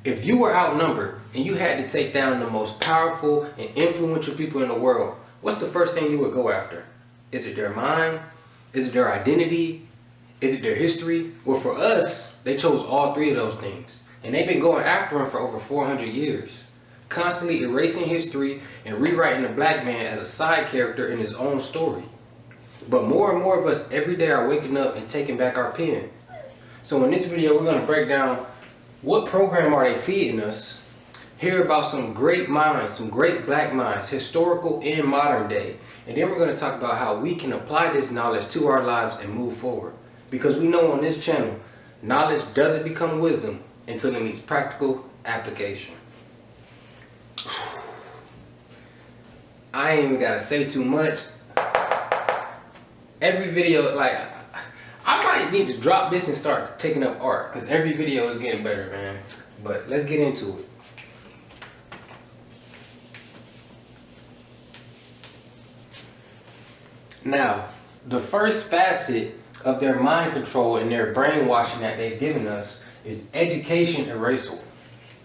If you were outnumbered and you had to take down the most powerful and influential people in the world, what's the first thing you would go after? Is it their mind? Is it their identity? Is it their history? Well, for us, they chose all three of those things. And they've been going after them for over 400 years. Constantly erasing history and rewriting the black man as a side character in his own story. But more and more of us every day are waking up and taking back our pen. So in this video, we're going to break down what program are they feeding us, hear about some great minds, some great black minds, historical and modern day. And then we're going to talk about how we can apply this knowledge to our lives and move forward. Because we know on this channel, knowledge doesn't become wisdom until it meets practical application. I ain't even got to say too much. Every video, like, I might need to drop this and start taking up art, because every video is getting better, man. But let's get into it. Now, the first facet of their mind control and their brainwashing that they've given us is education erasal.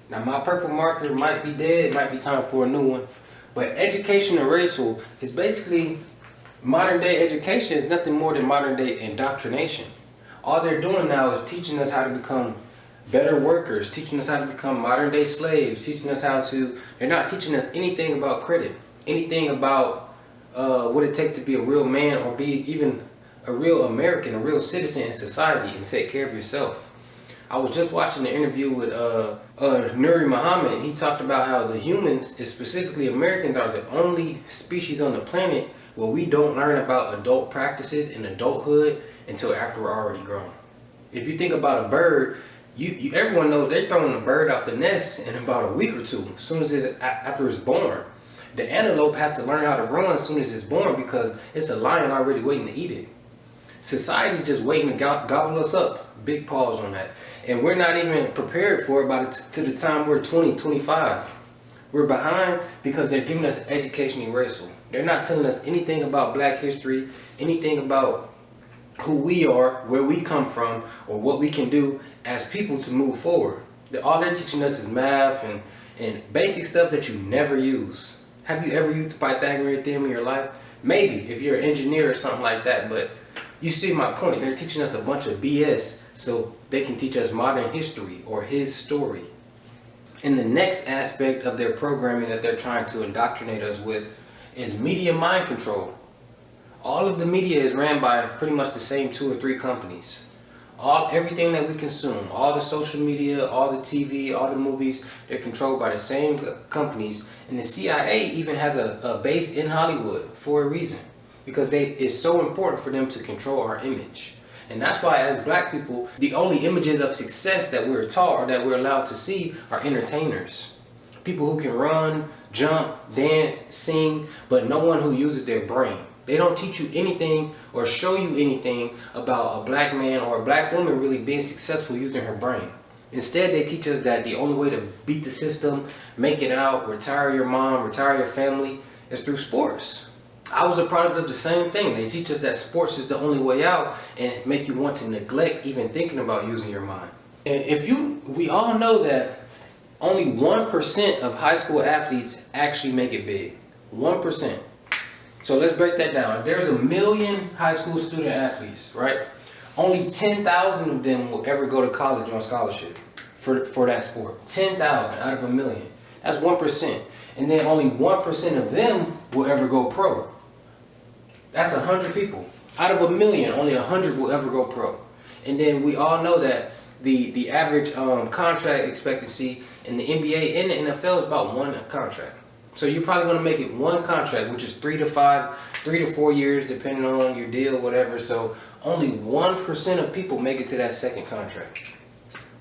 Now, my purple marker might be dead, it might be time for a new one. But education erasal is basically, modern day education is nothing more than modern day indoctrination. All they're doing now is teaching us how to become better workers, teaching us how to become modern day slaves, teaching us how to, they're not teaching us anything about credit, anything about what it takes to be a real man or be even a real American, a real citizen in society and take care of yourself. I was just watching an interview with Nuri Muhammad. He talked about how the humans, specifically Americans, are the only species on the planet where we don't learn about adult practices in adulthood until after we're already grown. If you think about a bird, everyone knows they're throwing a bird out the nest in about a week or two, as soon as after it's born. The antelope has to learn how to run as soon as it's born because it's a lion already waiting to eat it. Society's just waiting to gobble us up. Big pause on that. And we're not even prepared for it to the time we're 20, 25. We're behind because they're giving us education erasal. They're not telling us anything about black history, anything about who we are, where we come from, or what we can do as people to move forward. All they're teaching us is math and basic stuff that you never use. Have you ever used the Pythagorean theorem in your life? Maybe, if you're an engineer or something like that, but you see my point. They're teaching us a bunch of BS so they can teach us modern history or his story. And the next aspect of their programming that they're trying to indoctrinate us with is media mind control. All of the media is ran by pretty much the same 2 or 3 companies. Everything that we consume, all the social media, all the TV, all the movies, they're controlled by the same companies. And the CIA even has a base in Hollywood for a reason. Because it's so important for them to control our image. And that's why as black people, the only images of success that we're taught or that we're allowed to see are entertainers. People who can run, jump, dance, sing, but no one who uses their brain. They don't teach you anything or show you anything about a black man or a black woman really being successful using her brain. Instead, they teach us that the only way to beat the system, make it out, retire your mom, retire your family, is through sports. I was a product of the same thing. They teach us that sports is the only way out and make you want to neglect even thinking about using your mind. And we all know that only 1% of high school athletes actually make it big. 1%. So let's break that down. If there's 1 million high school student athletes, right? Only 10,000 of them will ever go to college on scholarship for that sport. 10,000 out of 1 million. That's 1%. And then only 1% of them will ever go pro. That's 100 people. Out of 1 million, only 100 will ever go pro. And then we all know that the average contract expectancy in the NBA and the NFL is about 1 contract. So you're probably going to make it 1 contract, which is 3 to 4 years, depending on your deal, whatever. So only 1% of people make it to that second contract.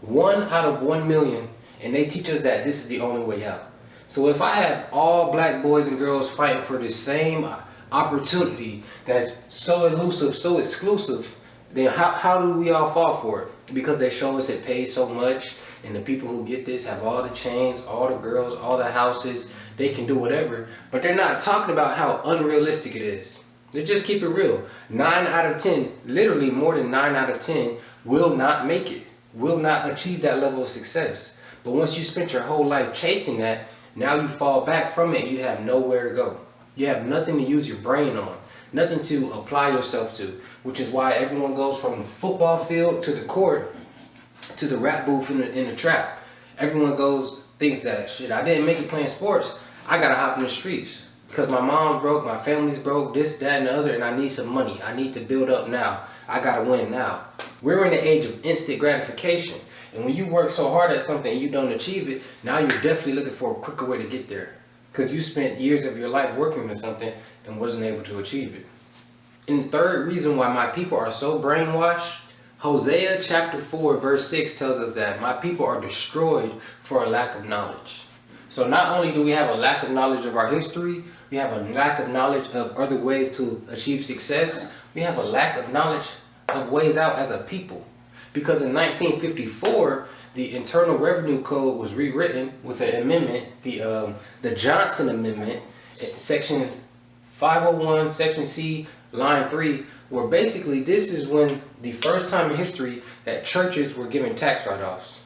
1 out of 1 million, and they teach us that this is the only way out. So if I have all black boys and girls fighting for the same opportunity that's so elusive, so exclusive, then how do we all fall for it? Because they show us it pays so much, and the people who get this have all the chains, all the girls, all the houses, they can do whatever, but they're not talking about how unrealistic it is. They just keep it real. 9 out of 10, literally more than 9 out of 10, will not make it, will not achieve that level of success. But once you spent your whole life chasing that, now you fall back from it, you have nowhere to go. You have nothing to use your brain on, nothing to apply yourself to, which is why everyone goes from the football field to the court to the rap booth in the trap. Everyone thinks that, shit, I didn't make it playing sports. I gotta hop in the streets because my mom's broke, my family's broke, this, that, and the other, and I need some money. I need to build up now. I gotta win now. We're in the age of instant gratification. And when you work so hard at something and you don't achieve it, now you're definitely looking for a quicker way to get there. Because you spent years of your life working on something and wasn't able to achieve it. And the third reason why my people are so brainwashed, Hosea chapter 4 verse 6 tells us that my people are destroyed for a lack of knowledge. So not only do we have a lack of knowledge of our history, we have a lack of knowledge of other ways to achieve success, we have a lack of knowledge of ways out as a people. Because in 1954, the Internal Revenue Code was rewritten with an amendment, the Johnson Amendment, section 501, section C, line 3, where basically this is when the first time in history that churches were given tax write-offs.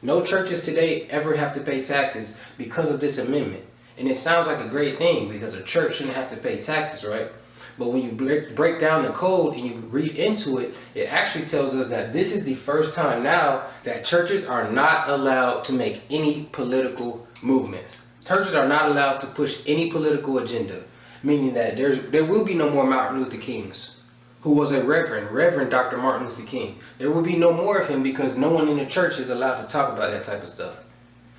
No churches today ever have to pay taxes because of this amendment. And it sounds like a great thing because a church shouldn't have to pay taxes, right? But when you break down the code and you read into it, it actually tells us that this is the first time now that churches are not allowed to make any political movements. Churches are not allowed to push any political agenda, meaning that there will be no more Martin Luther Kings, who was a Reverend Dr. Martin Luther King. There will be no more of him because no one in the church is allowed to talk about that type of stuff.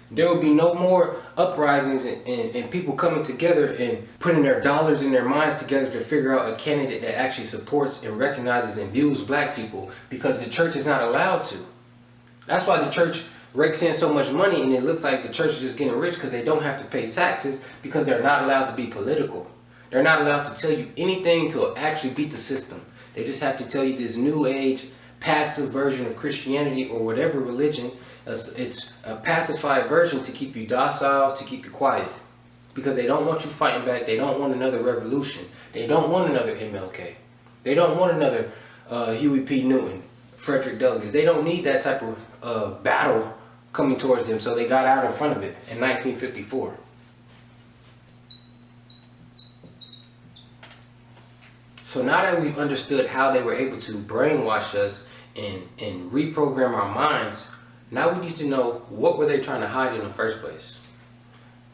There will be no more uprisings and people coming together and putting their dollars and their minds together to figure out a candidate that actually supports and recognizes and views black people, because the church is not allowed to. That's why the church rakes in so much money and it looks like the church is just getting rich because they don't have to pay taxes because they're not allowed to be political. They're not allowed to tell you anything to actually beat the system. They just have to tell you this new age passive version of Christianity or whatever religion. It's a pacified version to keep you docile, to keep you quiet. Because they don't want you fighting back. They don't want another revolution. They don't want another MLK. They don't want another Huey P. Newton, Frederick Douglass. They don't need that type of battle coming towards them, so they got out in front of it in 1954. So now that we've understood how they were able to brainwash us and reprogram our minds, now we need to know what were they trying to hide in the first place.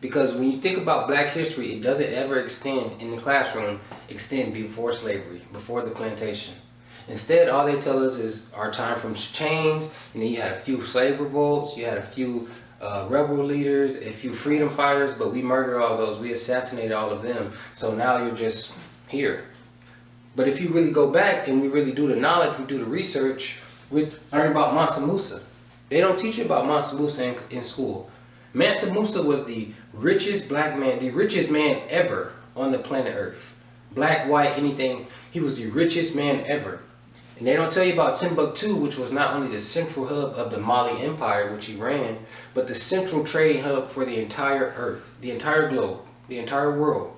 Because when you think about black history, it doesn't ever extend in the classroom, extend before slavery, before the plantation. Instead, all they tell us is our time from chains, and then you had a few slave revolts, you had a few rebel leaders, a few freedom fighters, but we murdered all those, we assassinated all of them, so now you're just here. But if you really go back and we really do the knowledge, we do the research, we learn about Mansa Musa. They don't teach you about Mansa Musa in school. Mansa Musa was the richest black man, the richest man ever on the planet Earth. Black, white, anything. He was the richest man ever. And they don't tell you about Timbuktu, which was not only the central hub of the Mali Empire, which he ran, but the central trading hub for the entire Earth, the entire globe, the entire world.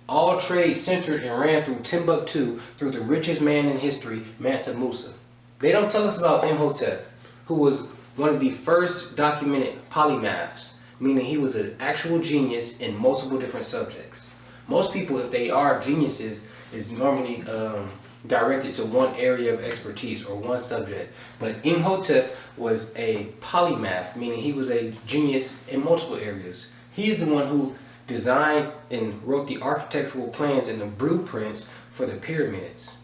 All trade centered and ran through Timbuktu, through the richest man in history, Mansa Musa. They don't tell us about Imhotep, who was one of the first documented polymaths, meaning he was an actual genius in multiple different subjects. Most people, if they are geniuses, is normally directed to one area of expertise or one subject. But Imhotep was a polymath, meaning he was a genius in multiple areas. He is the one who designed and wrote the architectural plans and the blueprints for the pyramids.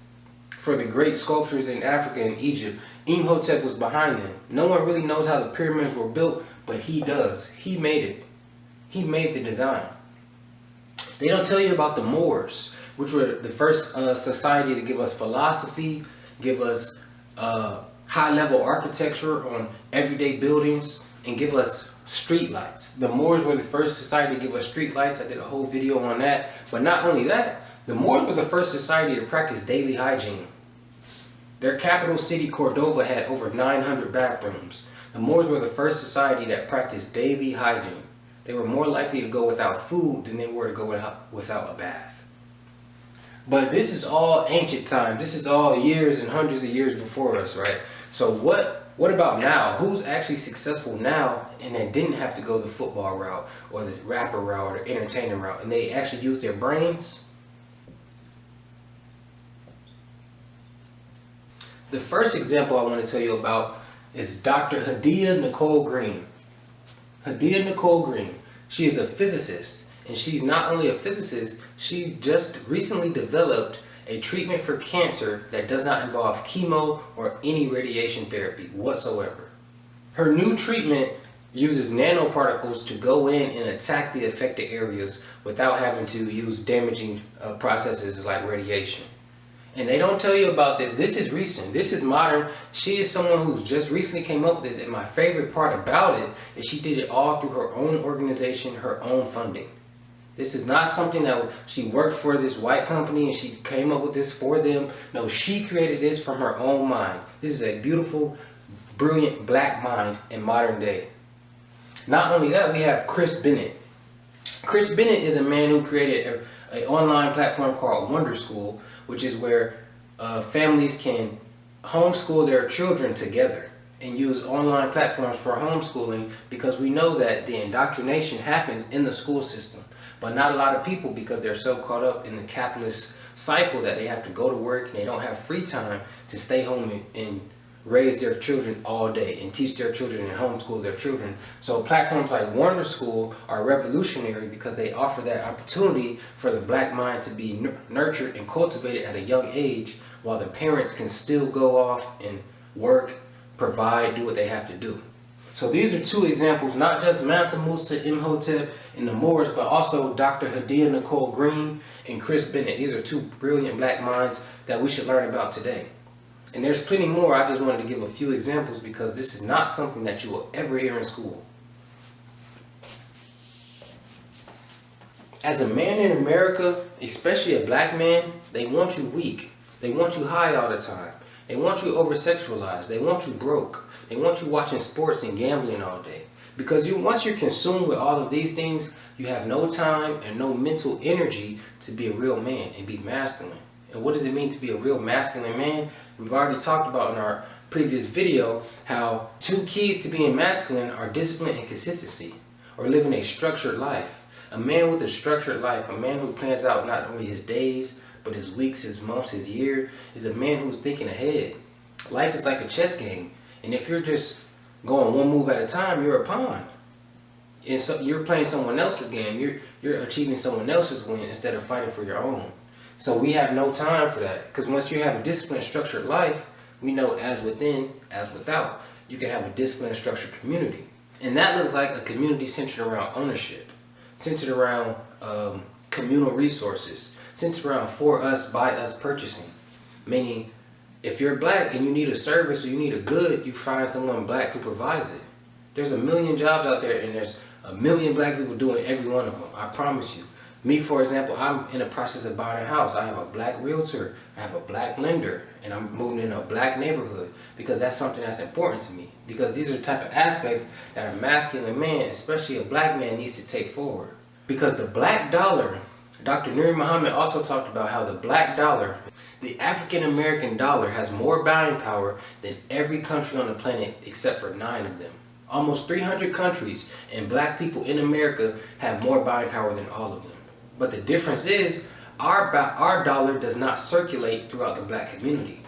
For the great sculptures in Africa and Egypt, Imhotep was behind them. No one really knows how the pyramids were built, but he does. He made it. He made the design. They don't tell you about the Moors, which were the first society to give us philosophy, give us high-level architecture on everyday buildings, and give us street lights. The Moors were the first society to give us street lights. I did a whole video on that. But not only that, the Moors were the first society to practice daily hygiene. Their capital city, Cordova, had over 900 bathrooms. The Moors were the first society that practiced daily hygiene. They were more likely to go without food than they were to go without a bath. But this is all ancient time. This is all years and hundreds of years before us, right? So what What about now? Who's actually successful now and that didn't have to go the football route or the rapper route or the entertainer route, and they actually use their brains? The first example I want to tell you about is Dr. Hadia Nicole Green. Hadia Nicole Green. She is a physicist, and she's not only a physicist, she's just recently developed a treatment for cancer that does not involve chemo or any radiation therapy whatsoever. Her new treatment uses nanoparticles to go in and attack the affected areas without having to use damaging processes like radiation. And they don't tell you about this. This is recent. This is modern. She is someone who's just recently came up with this. And my favorite part about it is she did it all through her own organization, her own funding. This is not something that she worked for this white company and she came up with this for them. No, she created this from her own mind. This is a beautiful, brilliant black mind in modern day. Not only that, we have Chris Bennett. Chris Bennett is a man who created an online platform called Wonder School, which is where families can homeschool their children together and use online platforms for homeschooling, because we know that the indoctrination happens in the school system. But not a lot of people, because they're so caught up in the capitalist cycle that they have to go to work and they don't have free time to stay home and raise their children all day and teach their children and homeschool their children. So platforms like Wonder School are revolutionary because they offer that opportunity for the black mind to be nurtured and cultivated at a young age, while the parents can still go off and work, provide, do what they have to do. So these are two examples, not just Mansa Musa, Imhotep, and the Moors, but also Dr. Hadia Nicole Green and Chris Bennett. These are two brilliant black minds that we should learn about today. And there's plenty more. I just wanted to give a few examples because this is not something that you will ever hear in school. As a man in America, especially a black man, they want you weak. They want you high all the time. They want you over-sexualized. They want you broke. They want you watching sports and gambling all day. Because once you're consumed with all of these things, you have no time and no mental energy to be a real man and be masculine. And what does it mean to be a real masculine man? We've already talked about in our previous video how two keys to being masculine are discipline and consistency, or living a structured life. A man with a structured life, a man who plans out not only his days, but his weeks, his months, his year, is a man who's thinking ahead. Life is like a chess game. And if you're just going one move at a time, you're a pawn. And so you're playing someone else's game. You're achieving someone else's win instead of fighting for your own. So we have no time for that. Because once you have a disciplined, structured life, we know as within, as without. You can have a disciplined, structured community. And that looks like a community centered around ownership, centered around communal resources, centered around for us, by us purchasing. Meaning, if you're black and you need a service or you need a good, you find someone black who provides it. There's a million jobs out there and there's a million black people doing every one of them. I promise you. Me, for example, I'm in the process of buying a house. I have a black realtor, I have a black lender, and I'm moving in a black neighborhood because that's something that's important to me. Because these are the type of aspects that a masculine man, especially a black man, needs to take forward. Because the black dollar, Dr. Nuri Muhammad also talked about how the black dollar, the African American dollar, has more buying power than every country on the planet except for 9 of them. Almost 300 countries and black people in America have more buying power than all of them. But the difference is our dollar does not circulate throughout the black community.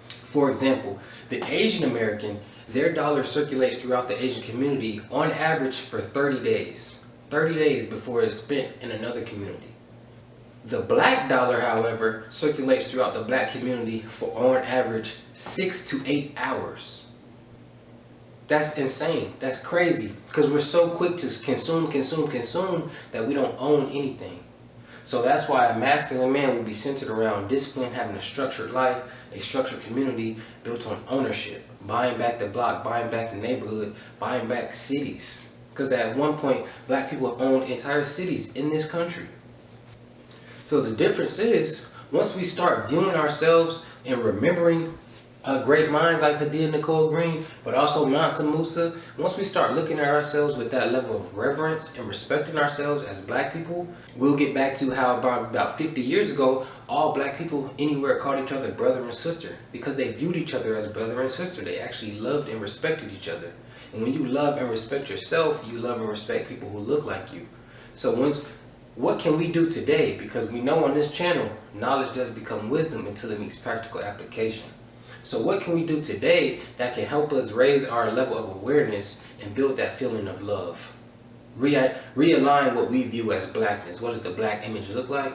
For example, the Asian American, their dollar circulates throughout the Asian community on average for 30 days. 30 days before it's spent in another community. The black dollar, however, circulates throughout the black community for on average 6 to 8 hours. That's insane. That's crazy. Because we're so quick to consume that we don't own anything. So that's why a masculine man would be centered around discipline, having a structured life, a structured community built on ownership, buying back the block, buying back the neighborhood, buying back cities. Because at one point, black people owned entire cities in this country. So the difference is, once we start viewing ourselves and remembering great minds like Hadia Nicole Green, but also Mansa Musa, once we start looking at ourselves with that level of reverence and respecting ourselves as black people, we'll get back to how about 50 years ago, all black people anywhere called each other brother and sister because they viewed each other as brother and sister. They actually loved and respected each other. And when you love and respect yourself, you love and respect people who look like you. So what can we do today? Because we know on this channel, knowledge does become wisdom until it meets practical application. So what can we do today that can help us raise our level of awareness and build that feeling of love? Realign what we view as blackness. What does the black image look like?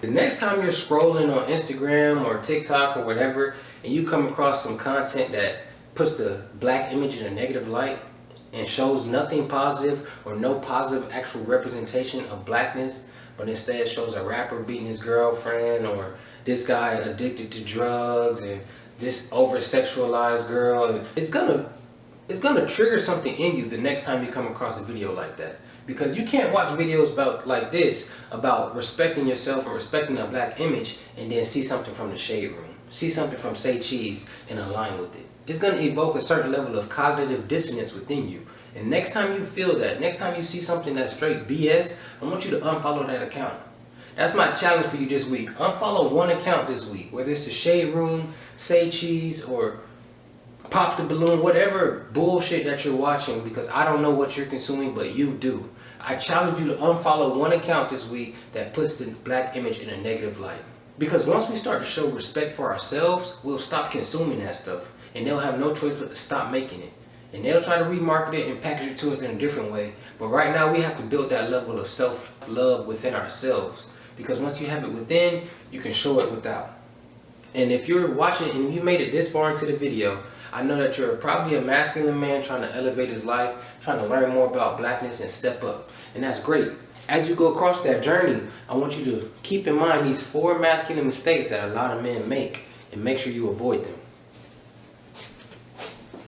The next time you're scrolling on Instagram or TikTok or whatever, and you come across some content that puts the black image in a negative light and shows nothing positive or no positive actual representation of blackness, but instead shows a rapper beating his girlfriend, or this guy addicted to drugs, and this over-sexualized girl, it's gonna trigger something in you the next time you come across a video like that. Because you can't watch videos like this about respecting yourself and respecting a black image and then see something from the shade room, see something from Say Cheese and align with it. It's going to evoke a certain level of cognitive dissonance within you. And next time you feel that, next time you see something that's straight BS, I want you to unfollow that account. That's my challenge for you this week. Unfollow one account this week, whether it's the Shade Room, Say Cheese, or Pop the Balloon, whatever bullshit that you're watching, because I don't know what you're consuming, but you do. I challenge you to unfollow one account this week that puts the black image in a negative light. Because once we start to show respect for ourselves, we'll stop consuming that stuff. And they'll have no choice but to stop making it. And they'll try to remarket it and package it to us in a different way. But right now we have to build that level of self-love within ourselves. Because once you have it within, you can show it without. And if you're watching and you made it this far into the video, I know that you're probably a masculine man trying to elevate his life, trying to learn more about blackness and step up. And that's great. As you go across that journey, I want you to keep in mind these 4 masculine mistakes that a lot of men make and make sure you avoid them.